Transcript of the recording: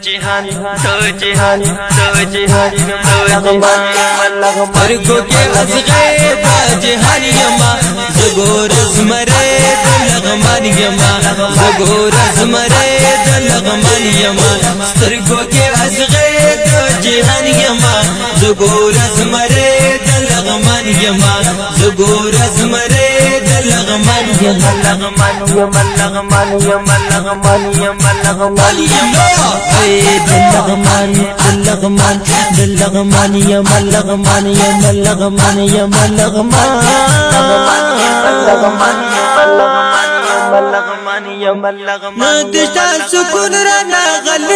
जिहान مرکو کې ازغه د جهان یما زګور زمره د لغمان یما زګور زمره د لغمان یما سترګو کې ازغه د جهان یما زګور زمره د لغمان یما زګور زمره د لغمان یما لغمان نادشتا سکون را ناغلی